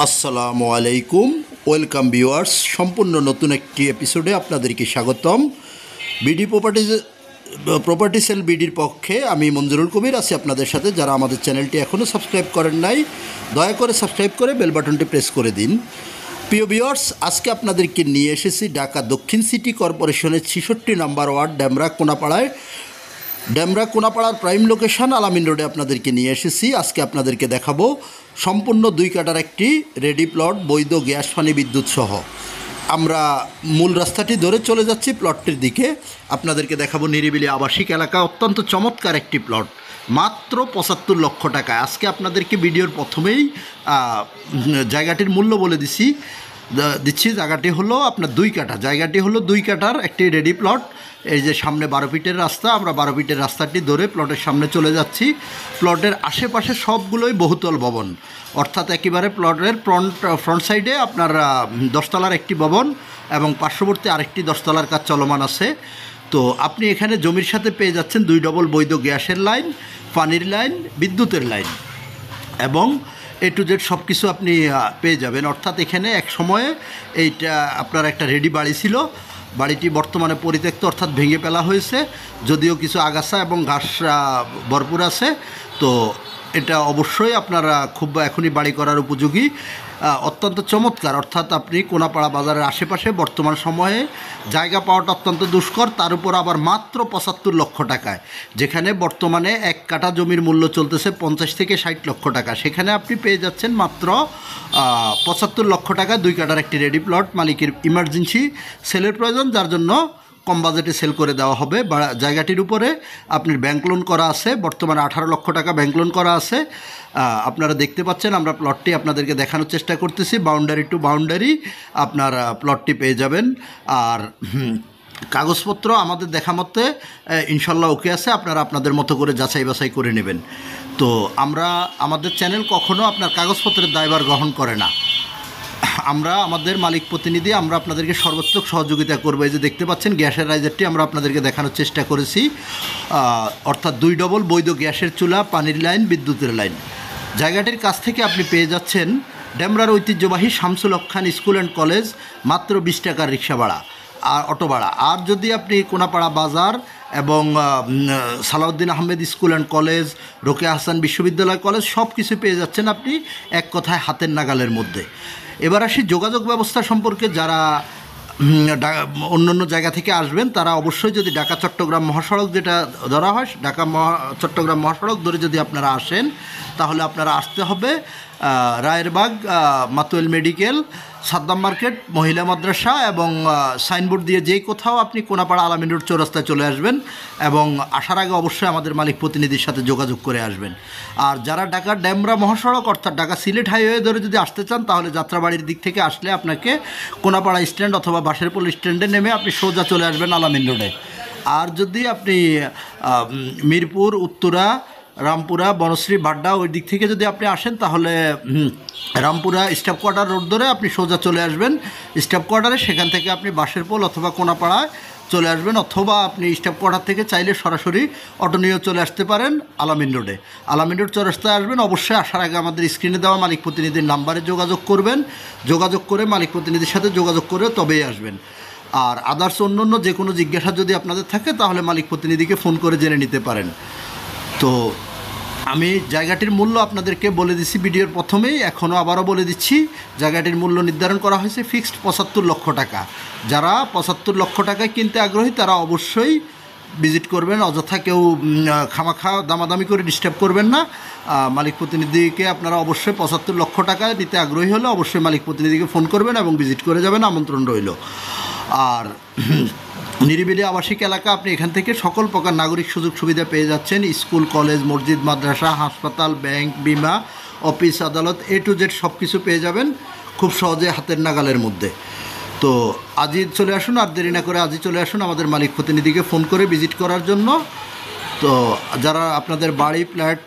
আসসালামু আলাইকুম, welcome viewers. সম্পূর্ণ নতুন একটি এপিসোডে আপনাদেরকে স্বাগতম। বিডি প্রপার্টি সেল বিডির পক্ষে আমি মঞ্জুরুল কবির আছি আপনাদের সাথে। যারা আমাদের চ্যানেলটি এখনও সাবস্ক্রাইব করেন নাই, দয়া করে সাবস্ক্রাইব করে বেল বাটনটি প্রেস করে দিন। প্রিয় ভিউয়ার্স, আজকে আপনাদেরকে নিয়ে এসেছি ঢাকা দক্ষিণ সিটি কর্পোরেশনের 66 নম্বর ওয়ার্ড ডেমরা কোনাপাড়ার প্রাইম লোকেশন আলামিন রোডে আপনাদেরকে নিয়ে এসেছি। আজকে আপনাদেরকে দেখাবো সম্পূর্ণ 2 কাঠার একটি রেডি প্লট, বৈধ গ্যাস পানি বিদ্যুৎ সহ। আমরা মূল রাস্তাটি ধরে চলে যাচ্ছি প্লটটির দিকে। আপনাদেরকে দেখাবো নিরিবিলি আবাসিক এলাকা, অত্যন্ত চমৎকার একটি প্লট, মাত্র 75 লক্ষ টাকা। আজকে আপনাদেরকে ভিডিওর প্রথমেই জায়গাটির মূল্য বলে দিচ্ছি। জায়গাটি হলো আপনার 2 কাঠা। জায়গাটি হলো 2 কাঠার একটি রেডি প্লট। এই যে সামনে 12 ফিটের রাস্তা, আমরা 12 ফিটের রাস্তাটি ধরে প্লটের সামনে চলে যাচ্ছি। প্লটের আশেপাশে সবগুলোই বহুতল ভবন, অর্থাৎ একেবারে প্লটের ফ্রন্ট সাইডে আপনার 10 তলার একটি ভবন এবং পার্শ্ববর্তী আরেকটি 10 তলার কাজ চলমান আছে। তো আপনি এখানে জমির সাথে পেয়ে যাচ্ছেন 2 ডবল বৈধ গ্যাসের লাইন, পানির লাইন, বিদ্যুতের লাইন এবং A to Z সব কিছু আপনি পেয়ে যাবেন। অর্থাৎ এখানে এক সময়ে এইটা আপনার একটা রেডি বাড়ি ছিল। বাড়িটি বর্তমানে পরিত্যক্ত, অর্থাৎ ভেঙে ফেলা হয়েছে, যদিও কিছু আগাছা এবং ঘাস ভরপুর আছে। তো এটা অবশ্যই আপনারা খুব এখনই বাড়ি করার উপযোগী, অত্যন্ত চমৎকার। অর্থাৎ আপনি কোনাপাড়া বাজারের আশেপাশে বর্তমান সময়ে জায়গা পাওয়াটা অত্যন্ত দুষ্কর, তার উপর আবার মাত্র 75 লক্ষ টাকায়। যেখানে বর্তমানে 1 কাঠা জমির মূল্য চলতেছে 50 থেকে 60 লক্ষ টাকা, সেখানে আপনি পেয়ে যাচ্ছেন মাত্র 75 লক্ষ টাকা 2 কাঠার একটি রেডি প্লট। মালিকের ইমার্জেন্সি সেলের প্রয়োজন, যার জন্য কম বাজেটে সেল করে দেওয়া হবে। জায়গাটির উপরে আপনার ব্যাংক লোন করা আছে, বর্তমানে 18 লক্ষ টাকা ব্যাংক লোন করা আছে। আপনারা দেখতে পাচ্ছেন, আমরা প্লটটি আপনাদেরকে দেখানোর চেষ্টা করতেছি। বাউন্ডারি টু বাউন্ডারি আপনার প্লটটি পেয়ে যাবেন। আর কাগজপত্র আমাদের দেখা মতে ইনশাল্লাহ ওকে আছে, আপনারা আপনাদের মতো করে যাচাই বাছাই করে নেবেন। তো আমাদের চ্যানেল কখনো আপনার কাগজপত্রের দায়ভার গ্রহণ করে না। আমরা আমাদের মালিক প্রতিনিধি, আমরা আপনাদেরকে সর্বোচ্চ সহযোগিতা করবো। এই যে দেখতে পাচ্ছেন গ্যাসের রাইজারটি আমরা আপনাদেরকে দেখানোর চেষ্টা করেছি, অর্থাৎ 2 ডবল বৈধ গ্যাসের চুলা, পানির লাইন, বিদ্যুতের লাইন। জায়গাটির কাছ থেকে আপনি পেয়ে যাচ্ছেন ডেমরার ঐতিহ্যবাহী শামসুল হক খান স্কুল অ্যান্ড কলেজ, মাত্র 20 টাকার রিক্সা ভাড়া আর অটো ভাড়া। আর যদি আপনি কোনাপাড়া বাজার এবং Salauddin Ahmed school and college, Rokeya Hasan বিশ্ববিদ্যালয় কলেজ, সব কিছু পেয়ে যাচ্ছেন আপনি এক কথায় হাতের নাগালের মধ্যে। এবার আসি যোগাযোগ ব্যবস্থা সম্পর্কে। যারা অন্য জায়গা থেকে আসবেন তারা অবশ্যই, যদি ঢাকা চট্টগ্রাম মহাসড়ক যেটা ধরা হয়, চট্টগ্রাম মহাসড়ক ধরে যদি আপনারা আসেন, তাহলে আপনারা আসতে হবে রায়েরবাগ, মাতুয়েল মেডিকেল, সাদ্দাম মার্কেট, মহিলা মাদ্রাসা এবং সাইনবোর্ড দিয়ে যেই কোথাও আপনি কোনাপাড়া আলামিন রোড চৌরাস্তায় চলে আসবেন এবং আসার আগে অবশ্যই আমাদের মালিক প্রতিনিধির সাথে যোগাযোগ করে আসবেন। আর যারা ঢাকা ডেমরা মহাসড়ক অর্থাৎ ঢাকা সিলেট হাইওয়ে ধরে যদি আসতে চান, তাহলে যাত্রাবাড়ির দিক থেকে আসলে আপনাকে কোনাপাড়া স্ট্যান্ড অথবা বাঁশেরপোল স্ট্যান্ডে নেমে আপনি সোজা চলে আসবেন আলামিন রোডে। আর যদি আপনি মিরপুর, উত্তরা, রামপুরা, বনশ্রী, বাড্ডা ওই দিক থেকে যদি আপনি আসেন, তাহলে রামপুরা স্টাফ কোয়ার্টার রোড ধরে আপনি সোজা চলে আসবেন স্টাফ কোয়ার্টারে। সেখান থেকে আপনি বাঁশেরপোল অথবা কোনাপাড়ায় চলে আসবেন, অথবা আপনি স্টাফ কোয়ার্টার থেকে চাইলে সরাসরি অটো নিয়েও চলে আসতে পারেন আলামিন রোডে। আলামিন রোড চৌরাস্তায় আসবেন, অবশ্যই আসার আগে আমাদের স্ক্রিনে দেওয়া মালিক প্রতিনিধির নাম্বারে যোগাযোগ করবেন। যোগাযোগ করে মালিক প্রতিনিধির সাথে যোগাযোগ করে তবেই আসবেন। আর আদার্স অন্য যে কোনো জিজ্ঞাসা যদি আপনাদের থাকে, তাহলে মালিক প্রতিনিধিকে ফোন করে জেনে নিতে পারেন। তো আমি জায়গাটির মূল্য আপনাদেরকে বলে দিচ্ছি ভিডিওর প্রথমেই, এখনও আবারও বলে দিচ্ছি। জায়গাটির মূল্য নির্ধারণ করা হয়েছে ফিক্সড 75 লক্ষ টাকা। যারা 75 লক্ষ টাকায় কিনতে আগ্রহী তারা অবশ্যই ভিজিট করবেন। অযথা কেউ খামাখা দামাদামি করে ডিস্টার্ব করবেন না। মালিক প্রতিনিধিকে আপনারা অবশ্যই 75 লক্ষ টাকা দিতে আগ্রহী হলে অবশ্যই মালিক প্রতিনিধিকে ফোন করবেন এবং ভিজিট করে যাবেন, আমন্ত্রণ রইল। আর নিরিবিলি আবাসিক এলাকা, আপনি এখান থেকে সকল প্রকার নাগরিক সুযোগ সুবিধা পেয়ে যাচ্ছেন। স্কুল, কলেজ, মসজিদ, মাদ্রাসা, হাসপাতাল, ব্যাংক, বিমা, অফিস, আদালত, A to Z সব কিছু পেয়ে যাবেন খুব সহজে হাতের নাগালের মধ্যে। তো আজই চলে আসুন, আর দেরি না করে আজই চলে আসুন আমাদের মালিক প্রতিনিধিকে ফোন করে ভিজিট করার জন্য। তো যারা আপনাদের বাড়ি ফ্ল্যাট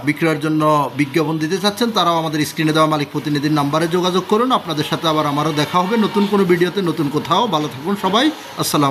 বিক্রয়ের জন্য বিজ্ঞাপন দিতে চাচ্ছেন, তারাও আমাদের স্ক্রিনে দেওয়া মালিক প্রতিনিধির নাম্বারে যোগাযোগ করুন। আপনাদের সাথে আবার আমারও দেখা হবে নতুন কোনো ভিডিওতে, নতুন কোথাও। ভালো থাকুন সবাই, আসসালাম।